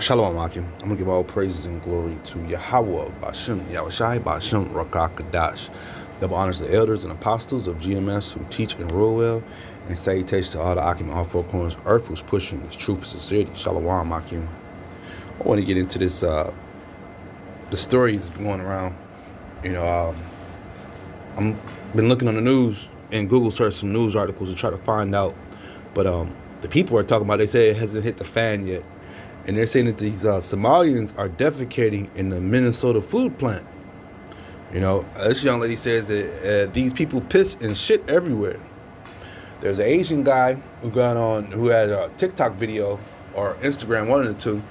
Shalom, Akim. I'm going to give all praises and glory to Yahweh, Bashem, Yahushai, Bashem, Rakah, Kadash. Double honors the elders and apostles of GMS who teach and rule well, and salutations to all the Akim in all four corners of earth who's pushing this truth and sincerity. Shalom, Akim. I want to get into this, the story that's been going around. I'm been looking on the news and Google searched some news articles to try to find out, but the people are talking about, they say it hasn't hit the fan yet. And they're saying that these Somalians are defecating in the Minnesota food plant. This young lady says that these people piss and shit everywhere. There's an Asian guy who had a TikTok video or Instagram, one of the two,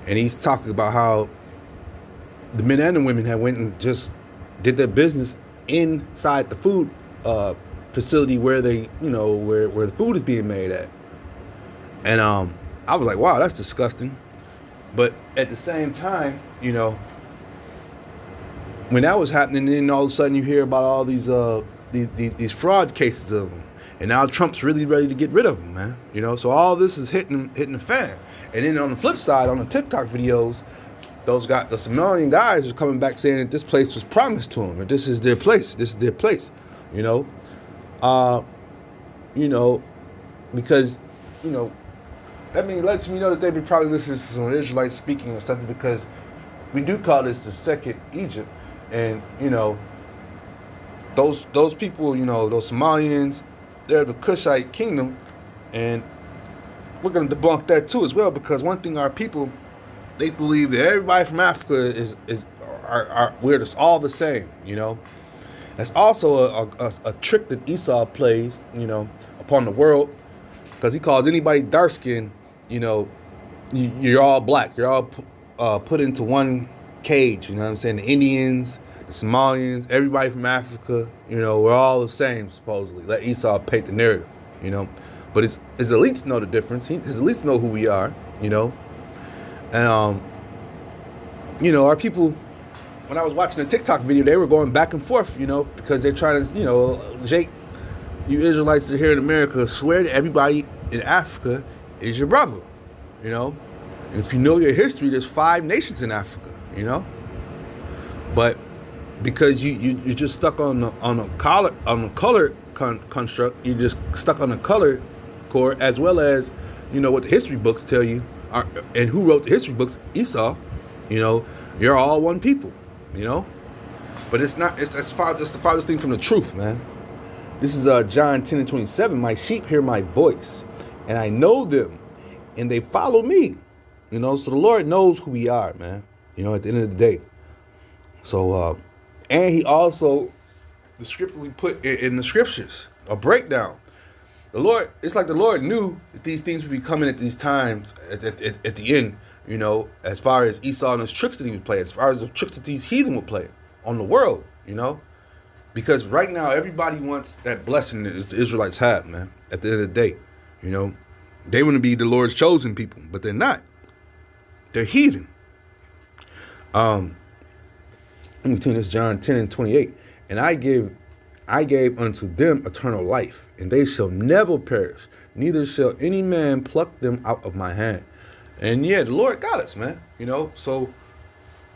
and he's talking about how the men and the women had went and just did their business inside the food facility where they, where the food is being made at. And I was like, wow, that's disgusting. But at the same time, when that was happening, then all of a sudden you hear about all these fraud cases of them, and now Trump's really ready to get rid of them, man. So all this is hitting the fan. And then on the flip side, on the TikTok videos, the Somalian guys are coming back saying that this place was promised to them, and this is their place. This is their place, because that means lets me know that they be probably listening to some Israelites speaking or something, because we do call this the second Egypt, and those people, those Somalians, they're the Cushite kingdom, and we're gonna debunk that too as well, because one thing our people, they believe that everybody from Africa we're just all the same, That's also a trick that Esau plays, upon the world, because he calls anybody dark skinned, you're all black. You're all put into one cage. You know what I'm saying? The Indians, the Somalians, everybody from Africa. We're all the same supposedly. Let Esau paint the narrative. But his elites know the difference. His elites know who we are. And our people. When I was watching the TikTok video, they were going back and forth. Because they're trying to, Jake, you Israelites that are here in America, swear to everybody in Africa is your brother, and if you know your history, there's 5 nations in Africa, but because you're just stuck on a color construct, you're just stuck on the color core, as well as what the history books tell you, and who wrote the history books, Esau, you're all one people, but it's not. It's the farthest thing from the truth, man. This is John 10:27. My sheep hear my voice, and I know them, and they follow me. So the Lord knows who we are, man. At the end of the day. So, and he also descriptively put in the scriptures a breakdown. The Lord, it's like the Lord knew that these things would be coming at these times at the end. As far as Esau and his tricks that he would play, as far as the tricks that these heathen would play on the world. Because right now, everybody wants that blessing that the Israelites have, man. At the end of the day, they want to be the Lord's chosen people, but they're not. They're heathen. Let me tell you this, John 10:28. And I gave unto them eternal life, and they shall never perish, neither shall any man pluck them out of my hand. And yeah, the Lord got us, man. So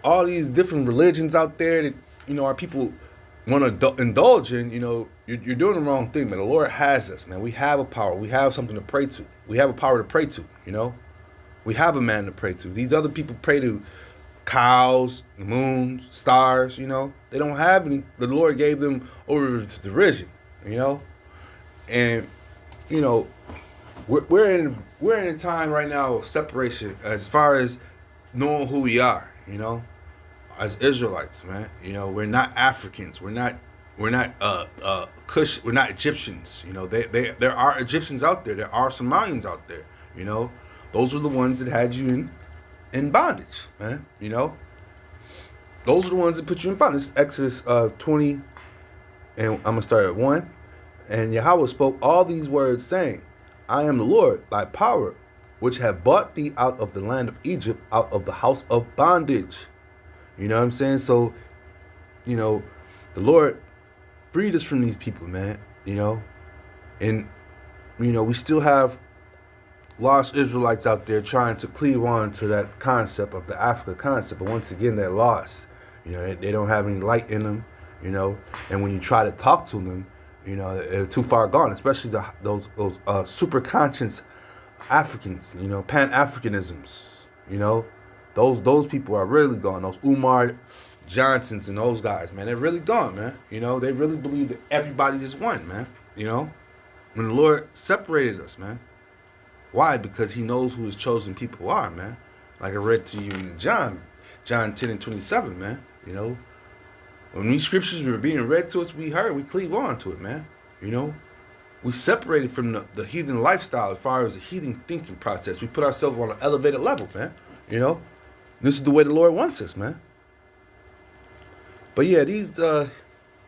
all these different religions out there that, our people want to indulge in, you're doing the wrong thing, man. The Lord has us, man. We have a power. We have something to pray to. We have a power to pray to, We have a man to pray to. These other people pray to cows, moons, stars, They don't have any. The Lord gave them over to derision, And, we're in a time right now of separation as far as knowing who we are, as Israelites, man. We're not Africans. We're not Cush. We're not Egyptians. There are Egyptians out there. There are Somalians out there. Those are the ones that had you in bondage, man. Those are the ones that put you in bondage. Exodus 20, and I'm gonna start at 1. And Yahweh spoke all these words, saying, I am the Lord, thy power, which have brought thee out of the land of Egypt, out of the house of bondage. You know what I'm saying? So, the Lord freed us from these people, man. And, we still have lost Israelites out there trying to cleave on to that concept of the Africa concept, but once again, they're lost. You know, they don't have any light in them. You know, and when you try to talk to them, you know, they're too far gone. Especially those super conscious Africans. You know, Pan-Africanisms. You know, those people are really gone. Those Umar Johnsons and those guys, man, they're really gone, man. You know, they really believe that everybody is one, man. You know, when the Lord separated us, man. Why? Because he knows who his chosen people are, man. Like I read to you in John 10:27, man. You know, when these scriptures were being read to us, we cleave on to it, man. You know, we separated from the heathen lifestyle as far as the heathen thinking process. We put ourselves on an elevated level, man. You know, this is the way the Lord wants us, man. But yeah, these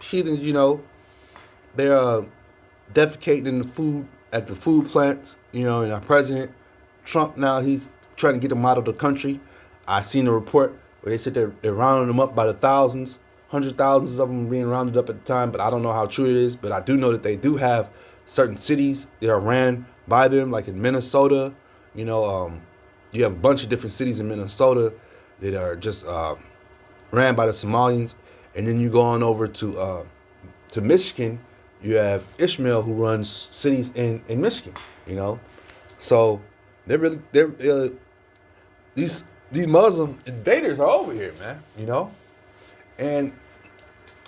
heathens, you know, they're defecating in the food at the food plants, you know, and our president, Trump, now he's trying to get them out of the country. I seen a report where they said they're rounding them up by the thousands, hundred thousands of them being rounded up at the time, but I don't know how true it is. But I do know that they do have certain cities that are ran by them, like in Minnesota. You know, you have a bunch of different cities in Minnesota that are just ran by the Somalians. And then you go on over to Michigan. You have Ishmael who runs cities in Michigan, you know. So these Muslim invaders are over here, man, you know. And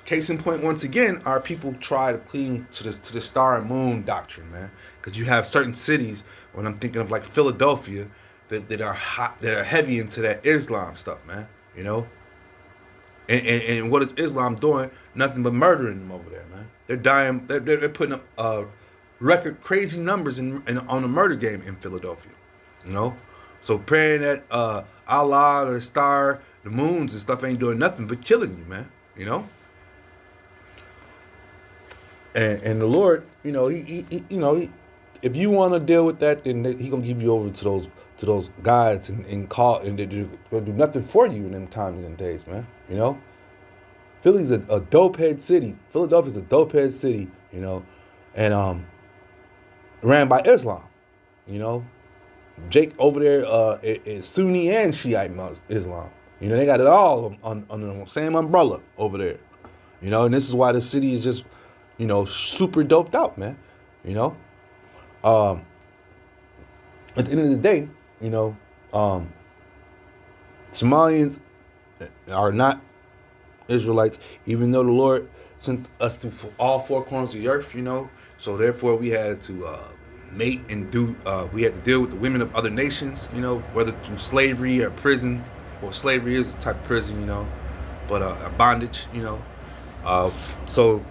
case in point, once again, our people try to cling to the star and moon doctrine, man. Because you have certain cities, when I'm thinking of like Philadelphia, that are hot, that are heavy into that Islam stuff, man, you know. And what is Islam doing? Nothing but murdering them over there, man. They're dying. They're putting up record crazy numbers on the murder game in Philadelphia, you know. So praying that Allah, the star, the moons and stuff ain't doing nothing but killing you, man. You know. And the Lord, you know, he if you want to deal with that, then he gonna give you over to those guys and call, and they're gonna do nothing for you in them times and them days, man. You know, Philly's a dopehead city. Philadelphia's a dopehead city, you know, and ran by Islam. You know, Jake over there is Sunni and Shiite Islam. You know, they got it all on the same umbrella over there. You know, and this is why the city is just, you know, super doped out, man. You know, at the end of the day, you know, Somalians are not Israelites, even though the Lord sent us to all four corners of the earth, you know. So therefore, we had to mate and we had to deal with the women of other nations, you know, whether through slavery or prison. Well, slavery is a type of prison, you know, but bondage, you know. So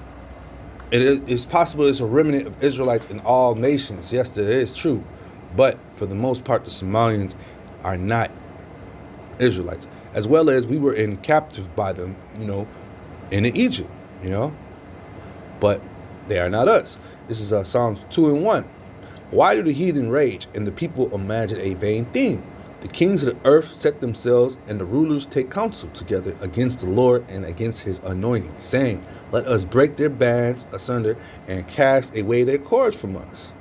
it's possible there's a remnant of Israelites in all nations. Yes, that is true. But for the most part, the Somalians are not Israelites. As well as we were in captive by them, you know, in Egypt, you know. But they are not us. This is Psalms 2:1. Why do the heathen rage and the people imagine a vain thing? The kings of the earth set themselves, and the rulers take counsel together against the Lord and against his anointing, saying, let us break their bands asunder and cast away their cords from us.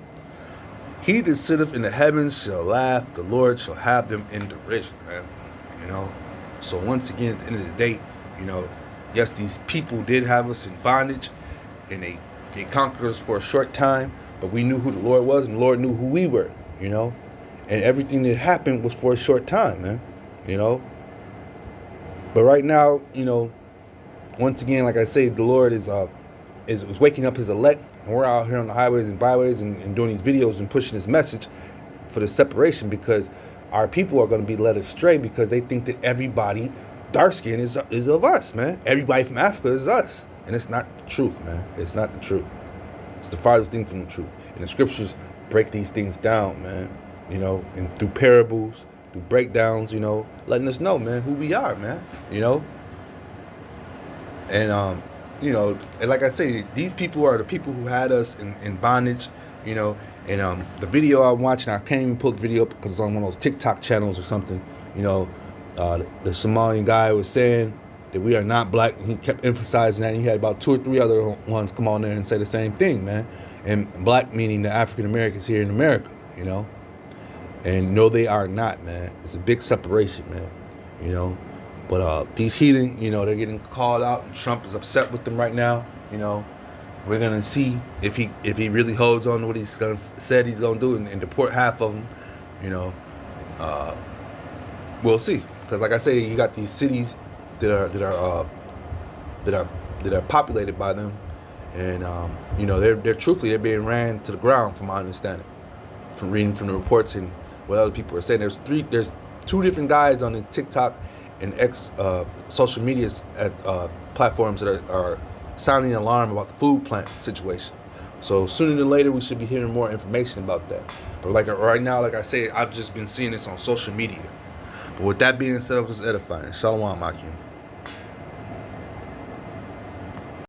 He that sitteth in the heavens shall laugh, the Lord shall have them in derision, man. You know? So once again, at the end of the day, you know, yes, these people did have us in bondage, and they conquered us for a short time, but we knew who the Lord was, and the Lord knew who we were, you know? And everything that happened was for a short time, man, you know? But right now, you know, once again, like I say, the Lord is waking up his elect, and we're out here on the highways and byways and doing these videos and pushing this message for the separation, because our people are going to be led astray because they think that everybody dark skin is of us, man. Everybody from Africa is us. And it's not the truth, man. It's not the truth. It's the farthest thing from the truth. And the scriptures break these things down, man. You know, and through parables, through breakdowns, you know, letting us know, man, who we are, man. You know? And, you know, and like I say, these people are the people who had us in bondage, you know. And the video I'm watching, I can't even pull the video up because it's on one of those TikTok channels or something. You know, the Somalian guy was saying that we are not black, and he kept emphasizing that. And he had about 2 or 3 other ones come on there and say the same thing, man. And black meaning the African Americans here in America, you know. And no, they are not, man. It's a big separation, man. You know, but these heathen, you know, they're getting called out, and Trump is upset with them right now. You know, we're gonna see if he really holds on to what said he's gonna do and deport half of them. You know, we'll see. Because like I say, you got these cities that are populated by them, and you know, they're truthfully they're being ran to the ground, from my understanding, from reading from the reports and what other people are saying. There's two different guys on this TikTok and X social media platforms that are sounding an alarm about the food plant situation. So sooner than later, we should be hearing more information about that. But like right now, like I say, I've just been seeing this on social media. But with that being said, I was just edifying. Shalom, Akim.